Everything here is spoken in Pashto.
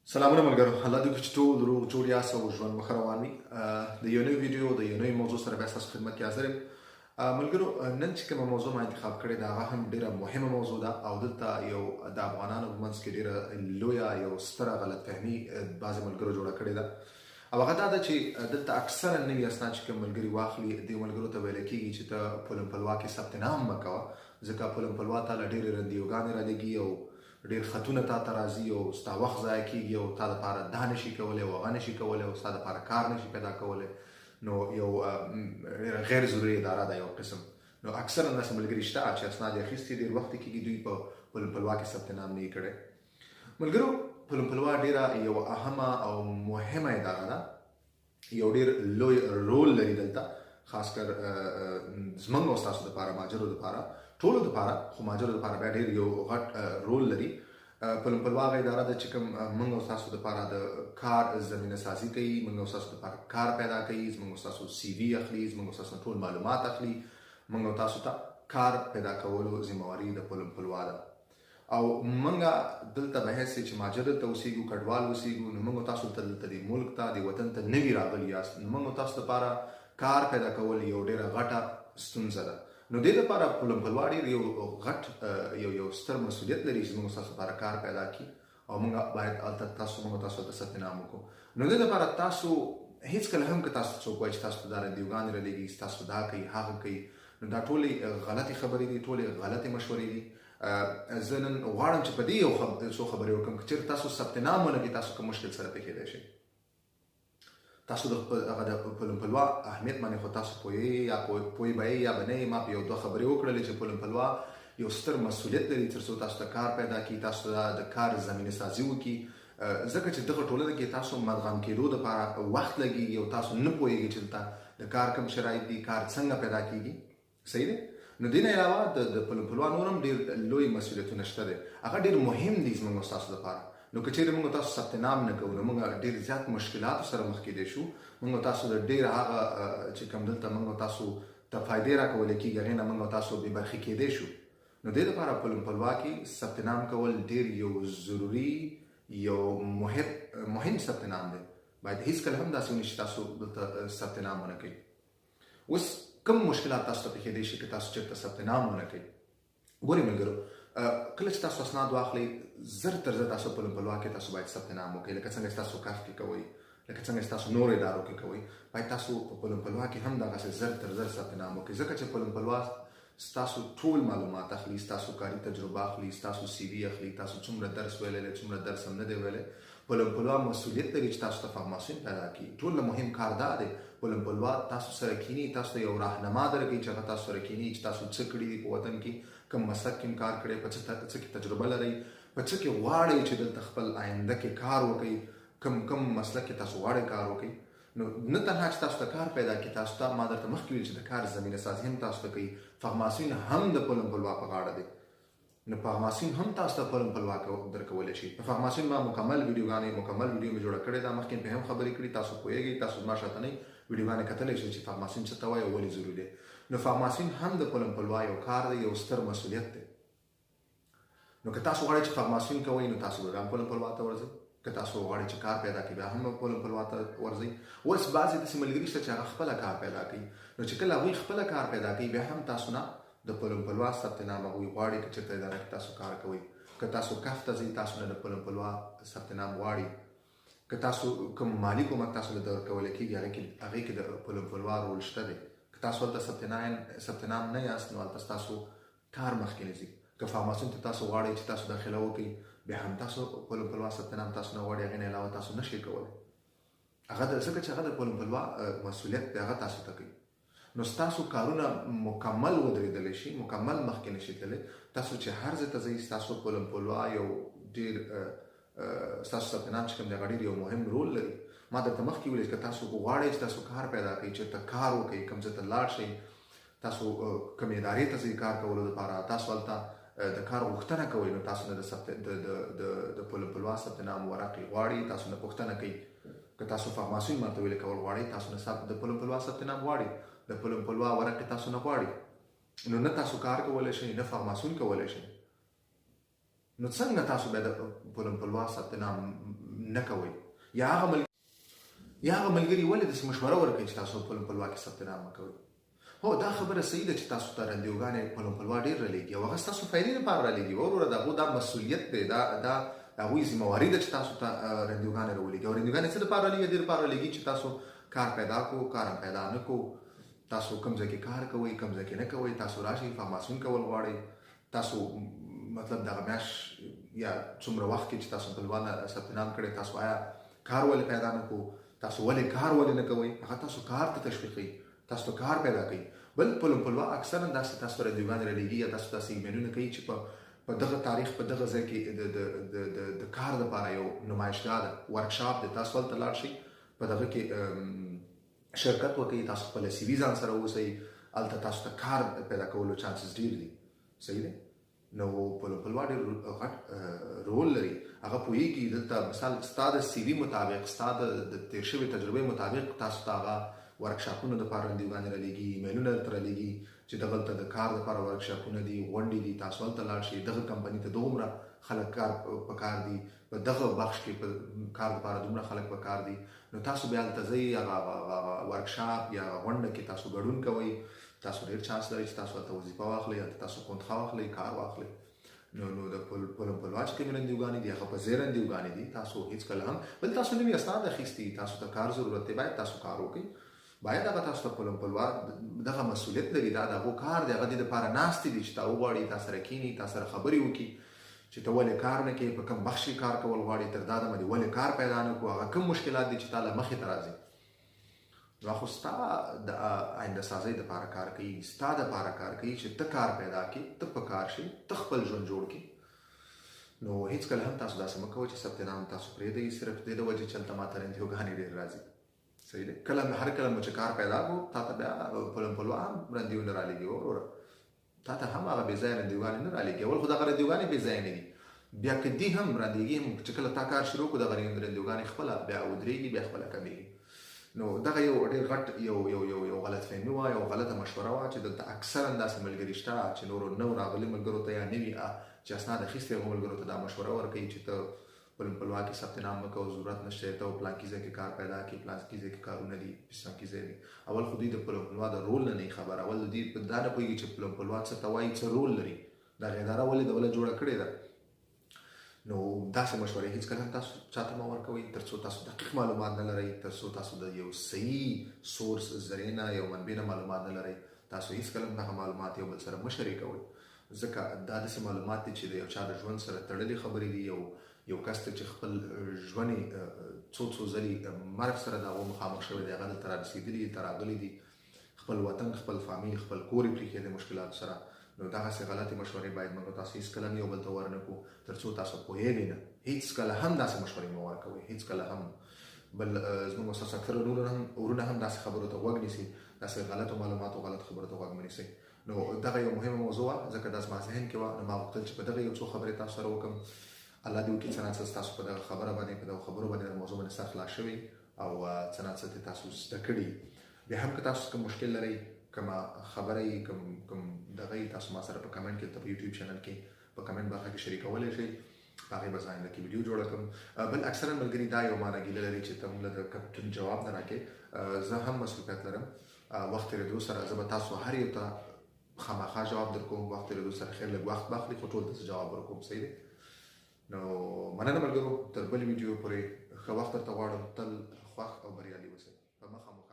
سلامونه ملګرو، الله دې وکړي چې ټول روغ جوړ یاست او ژوند مو ښه روان وي. د یو نوي ویډیو د یو نوي موضوع سره بیا ستاسو خدمت کې حاضر یم. ملګرو، نن چې کومه موضوع ما انتخاب کړې ده هغه هم ډېره مهمه موضوع ده او دلته یو د افغانانو په منځ کې ډېره لویه یو ستره غلطفهمي بعضې ملګرو جوړه کړې ده او هغه دا ده چې دلته اکثره نوي اسناد چې کوم ملګري واخلي دې ملګرو ته ویل کېږي چې ته پلومپلوا کې ثبت نام مه کوه، ځکه پلومپلوا ته له ډېرې رندیوګانې رالېږي او ډېر خطونه تا ته راځي او ستا وخت ضایع کېږي او تا دپاره دا نشي کولی او هغه نشي کولی او ستا دپاره کار نشي پیدا کولی. نو یو غیر ضروري اداره ده یو قسم. نو اکثرا داسې ملګري شته چې اسناد یې اخیستي ډېر وخت یې کېږي دوی په پلومپلوا کې ثبت نام نه یې کړی. ملګرو، پلومپلوا ډېره یو اهمه او مهمه اداره ده، یو ډېر لوی رول لري دلته، خاص کر زموږ او ستاسو دپاره، مهاجرو دپاره، ټولو دپاره، خو مهاجرو دپاره بیا ډېر یو غټ رول لري. پلومپلوا هغه اداره ده چې کوم موږ او ستاسو دپاره د کار زمینه سازي کوي، موږ او ستاسو دپاره کار پیدا کوي، زموږ او ستاسو سی وي اخلي، زموږ او ستاسو ټول معلومات اخلي، موږ او تاسو ته کار پیدا کولو ذمهواري د پلومپلوا ده. او موږ دلته به هسې چې مهاجر دلته اوسېږو، کډوال اوسېږو، نو موږ تاسو ته دلته د ملک ته د وطن ته نوي راغلي یاست، نو موږ تاسو لپاره کار پیدا کول یو ډېره غټه ستونزه ده. نو دې لپاره پلومپلوا ډېر یو غټ یو ستر مسؤلیت لري چې موږ تاسو لپاره کار پیدا کړي او موږ باید هلته موږ تاسو ته ثبت نام وکړو. نو دې لپاره تاسو هېڅکله هم که تاسو څوک وایي چې تاسو ته دا رندیوګانې رالېږي، تاسو دا کوي هغه کوي، نو دا ټولې غلطې خبرې دي، ټولې غلطې مشورې دي. زه نن غواړم چې په دې یو څو خبرې وکړم که چېرې تاسو ثبت نام ونه کړئ، تاسو کوم مشکل سره پېښېدی شئ. تاسو د پلومپلوا اهمیت باندې خو تاسو پوهیږئ یا پوه به یا به نه یې. ما په یو دوه خبرې وکړلې چې پلومپلوا یو ستر مسؤلیت لري تر څو تاسو ته کار پیدا کړي، تاسو ته د کار زمینه سازي وکړي، ځکه چې دغه ټولنه کې تاسو مدغم کېدو دپاره وخت لګېږي او تاسو نه پوهیږئ چې دلته د کار کوم شرایط دي، کار څنګه پیدا کېږي. صحیح دی؟ نو دې نه علاوه د پلومپلوا نور هم ډېر لوی مسؤلیتونه شته دی، هغه ډېر مهم دي زموږ او ستاسو لپاره. نو که چېرې موږ تاسو ثبت نام نه کوو نو موږ ډېر زیات مشکلاتو سره مخ کېدی شو. موږ تاسو د ډېر هغه چې کوم دلته موږ تاسو ته فایدې راکولی کېږي هغې نه موږ تاسو بې برخې کېدی شو. نو دې لپاره پلومپلوا کې ثبت نام کول ډېر یو ضروري یو مهم ثبت نام دی. باید هېڅکله هم داسې ونه شي تاسو دلته ثبت نام ونه کوئ. اوس کوم مشکلات تاسو ته پېښېدی شي که تاسو چېرته ثبت نام ونه کوئ؟ ګورئ ملګرو، کله چې تاسو اسناد واخلئ زر تر زر تاسو پلومپلوا کې تاسو باید ثبت نام وکړئ، لکه څنګه چې تاسو کف کې کوئ، لکه څنګه چې تاسو نورو ادارو کې کوئ، باید تاسو په پلومپلوا کې هم دغسې زر تر زر ثبت نام وکړئ، ځکه چې پلومپلوا ستاسو ټول معلومات اخلي، ستاسو کاري تجربه اخلي، ستاسو سی وي اخلي، تاسو څومره درس ویلی دی، څومره درس هم نه دی ویلی. پلومپلوا مسؤلیت لري چې تاسو ته فارماسون پیدا کړي. ټول له مهم کار دا دی پلومپلوا تاسو سره کینی، تاسو ته یو راهنما درکوي چې هغه تاسو سره کینی چې تاسو څه کړي دي په وطن کې، کوم مسلک کې کار کړی، په څه کې تجربه لرئ، په څه کې غواړئ چې دلته خپل آینده کې کار وکړئ، کوم مسلک کې تاسو غواړئ کار وکړئ. نو نه تنها چې تاسو ته کار پیدا کړي، تاسو ته ما درته مخکې ویل چې د کار زمینه سازي هم تاسو ته کوي. فارماسون هم د پلومپلوا په غاړه دی. نو فارماسون هم تاسو ته پلومپلوا درکولی شي. په فارماسون ما مکمل ویډیو مې جوړه کړې ده، مخکې په هم خبرې کړي، تاسو پوهیږئ، تاسو ما شاته نه ویډیوګانې کتلی شئ چې فارماسون څه ته وایي او ولې ضروري دی. نو فارماسون هم د پلومپلوا یو کار دی، یو ستر مسؤلیت دی. نو که تاسو غواړئ چې فارماسون کوئ نو تاسو به هم پلومپلوا ته ورځئ، که تاسو غواړئ چې کار پیدا کړئ بیا هم پلومپلوا ته ورځئ. اوس بعضې داسې ملګري شته چې هغه خپله کار پیدا کوي، نو چې کله هغوی خپله کار پیدا کوي بیا هم تاسو نه د پلومپلوا ثبت نام هغوی غواړي که چېرته اداره کې تاسو کار کوئ. که تاسو کف ته ځئ تاسو نه د پلومپلوا ثبت نام غواړي. که تاسو کوم مالي کومک تاسو له درکولی کېږي هغې کې د پلومپلوا رول شته دی. که تاسو هلته ثبت نام نه یاست نو هلته ستاسو کار مخکې نه ځي. که فارماسون ته تاسو غواړئ چې تاسو داخله وکړئ بیا هم تاسو پلومپلوا ثبت نام تاسو نه غواړئ، هغې نه علاوه تاسو نشئ کولی. هغه ځکه چې هغه د پلومپلوا مسؤلیت دی، هغه تاسو ته کوي. نو ستاسو کارونه مکمل ودرېدلی شي، مکمل مخکې نشي تللی. تاسو چې هر ځای ته ځئ ستاسو پلومپلوا یو ډېر ستاسو ثبت نام چې کوم دی هغه ډېر یو مهم رول لري. ما درته مخکې ویلې چې که تاسو غواړئ چې تاسو کار پیدا کړئ، چېرته کار وکړئ، کوم ځای ته لاړ شئ، تاسو کومې ادارې ته ځئ کار کولو دپاره، تاسو هلته د کار غوښتنه کوئ نو تاسو نه د پلومپلوا ثبت نام ورقې غواړي، تاسو نه پوښتنه کوي. که تاسو فارماسون ماته ویلې کول غواړئ، تاسو نه د پلومپلوا ثبت نام غواړي، د پلومپلوا ورقې تاسو نه غواړي، نو نه تاسو کار کولی شئ، نه فارماسون کولی شئ. نو څنګه تاسو بیا د پلومپلوا ثبت نام نه کوئ یا هغه ملګري ولې داسې مشوره ورکوي چې تاسو پلومپلوا کې ثبت نام مه کوئ. هو دا خبره صحیح ده چې تاسو ته رندیوګانې پلومپلوا ډېر رالیږي او هغه ستاسو فایدې لپاره رالیږي. وروره د هغو دا مسؤلیت دی، دا هغوی ذمهواري ده چې تاسو ته رندیوګانې راولېږي. او رندیوګانې څه لپاره رالیږي؟ دې لپاره رالیږي چې تاسو کار پیدا کړو، کار هم پیدا نه کړو، تاسو کوم ځای کې کار کوئ، کوم ځای کې نه کوئ، تاسو راشئ فارماسون کول غواړئ، تاسو مطلب دغه میاشت یا څومره وخت کې چې تاسو پلوان ثبت نام کړی، تاسو آیا کار ولې پیدا نه کړو، تاسو ولې کار ولې نه کوئ، هغه تاسو کار ته تشویقوي، تاسو ته کار پیدا کوي. بل پلومپلوا اکثرا داسې تاسو ته رندیوګانې رالیږي یا تاسو داسې ایمیلونه کوي چې په دغه تاریخ په دغه ځای کې د کار دپاره یو نمایشګاه ده، ورکشاپ دی، تاسو هلته لاړ شئ، په دغه کې شرکت وکړئ، تاسو خپله سی وي ځان سره اوسئ، هلته تاسو ته کار پیدا کولو چانسز ډېر دي. صحیح دی؟ نو پلومپلوا ډېر غټ رول لري. هغه پوهېږي دلته مثال ستا د سی وي مطابق، ستا د تېر شوې تجربې مطابق تاسو ته هغه ورکشاپونو دپاره رندیوګانې رالیږي، ایمیلونه درته رالیږي چې دغلته د کار دپاره ورکشاپونه دي، غونډې دي، تاسو هلته لاړ شئ، دغه کمپنۍ ته دومره خلک کار په کار دي، په دغه بخش کې په کار دپاره دومره خلک په کار دي. نو تاسو بیا هلته ځئ، هغه ورکشاپ یا غونډه کې تاسو ګډون کوئ، تاسو ډېر چانس لرئ چې تاسو هلته وظیفه واخلئ، هلته تاسو تنخوا واخلئ، کار واخلئ. نو د پلومپلوا چې کومې رندیوګانې دي هغه په ځای رندیوګانې دي. تاسو هېڅکله هم بل تاسو نوي اسناد اخیستي، تاسو ته کار ضرورت دی، باید تاسو کار وکړئ، باید هغه تاسو ته پلومپلوا دغه مسؤلیت لري، دا د هغو کار دی، هغه دې دپاره ناستې دي چې تا وغواړي، تا سره کښېني، تا سره خبرې وکړي چې ته ولې کار نه کوې، په کوم بخش کې کار کول غواړې، تر دا دمه دې ولې کار پیدا نه کړو، هغه کوم مشکلات دي چې تا له مخې ته راځي. نو خو ستا د آینده سازۍ دپاره کار کوي، ستا دپاره کار کوي چې ته کار پیدا کړې، ته په کار شې، ته خپل ژوند جوړ کړې. نو هېڅکله هم تاسو داسې مه کوئ چې ثبت نام تاسو پرېږدئ صرف دې د وجې چې هلته ماته رندیوګانې ډېر راځي. صحیح دی؟ هر کله مو چې کار پیدا کړو، تا ته بیا پلومپلوا هم رندیونه رالیږي. وروره تا ته هم هغه بې ځایه رندیوګانې نه رالیږي. اول خو دغه رندیوګانې بې ځایه نه دي، بیا که دي هم رالیږي هم چې کله تا کار شروع کړو دغه رندیوګانې خپله بیا ودرېږي، بیا خپله کمېږي. نو دغه یو ډېر غټ یو غلط فهمي وه، یو غلطه مشوره وه چې دلته اکثرا داسې ملګري شته چې نورو نو راغلي ملګرو ته یا نوي چې اسناد اخیستي هغو ملګرو ته دا مشوره ورکوي چې ته پلومپلوا کې ثبت نام مه کوه، ضرورت نشته ته پلانکي ځای کې کار پیدا کړي، پلانکي ځای کې کارونه دي، پلانکي ځای دي. اول خو دوی د پلومپلوا د رول نه خبر، اول دوی دا نه پوهېږي چې پلومپلوا څه ته وایي، څه رول لري، دغه اداره ولې دولت جوړه کړې ده. نو داسې مشورې هېڅکله هم تاسو چاته مه ورکوئ تر څو تاسو دقیق معلومات نه لرئ، تر څو تاسو د یو صحیح سورس ذریعې نه، یو منبع نه معلومات نه لرئ. تاسو هېڅکله هم دغه معلومات یو بل سره مه شریکوئ، ځکه دا داسې معلومات دي چې د یو چا د ژوند سره تړلې خبرې دي. یو کس ته چې خپل ژوند څو ځلې مرګ سره د هغو مخامخ شوی دی، هغه دلته رارسېدلي دي، ته راغلي دي، خپل وطن، خپل فامیل، خپل کور یې پرېښی دی مشکلاتو سره. نو دغسې غلطې مشورې باید موږ تاسو هېڅکله هم یو بل ته ورنکړو تر څو تاسو پوهېږئ نه. هېڅکله هم داسې مشورې مه ورکوئ، هېڅکله هم. بل زموږ ستاسو اکثره ورونه هم داسې خبرو ته غوږ نیسي، داسې غلطو معلوماتو غلط خبرو ته غوږ مه نیسئ. نو دغه یو مهمه موضوع وه، ځکه دا زما ذهن کې وه. نو ما غوښتل چې په دغه یو څو خبرې تاسو سره وکړم. الله دې وکړي څه نه څه ستاسو په دغه خبره باندې، په دغو خبرو باندې د موضوع باندې سر خلاص شوي او څه نه څه ترې تاسو زده کړي. بیا هم که تاسو کوم مشکل لرئ، کومه خبره یې، کوم دغه یې، تاسو ما سره په کمنټ کې په یوټیوب چینل کې په کمنټ برخه کې شریکولی شئ، په هغې به زه آینده کې ویډیو جوړه کړم. بل اکثرا ملګري دا یو مانه ګیله لري چې ته موږ له د کپټن جواب نه راکړې. زه هم مصروفیت لرم، وخت تېرېدو سره زه به تاسو هر یو ته خامخا جواب در کوم. وخت تېرېدو سره خیر لږ وخت باخلي، خو ټول ته زه جواب ورکوم. صحیح دی؟ نو مننه ملګرو، تر بل ویډیو پورې ښه وخت درته غواړم. تل خوښ او بریالي اوسئ. په مخامخ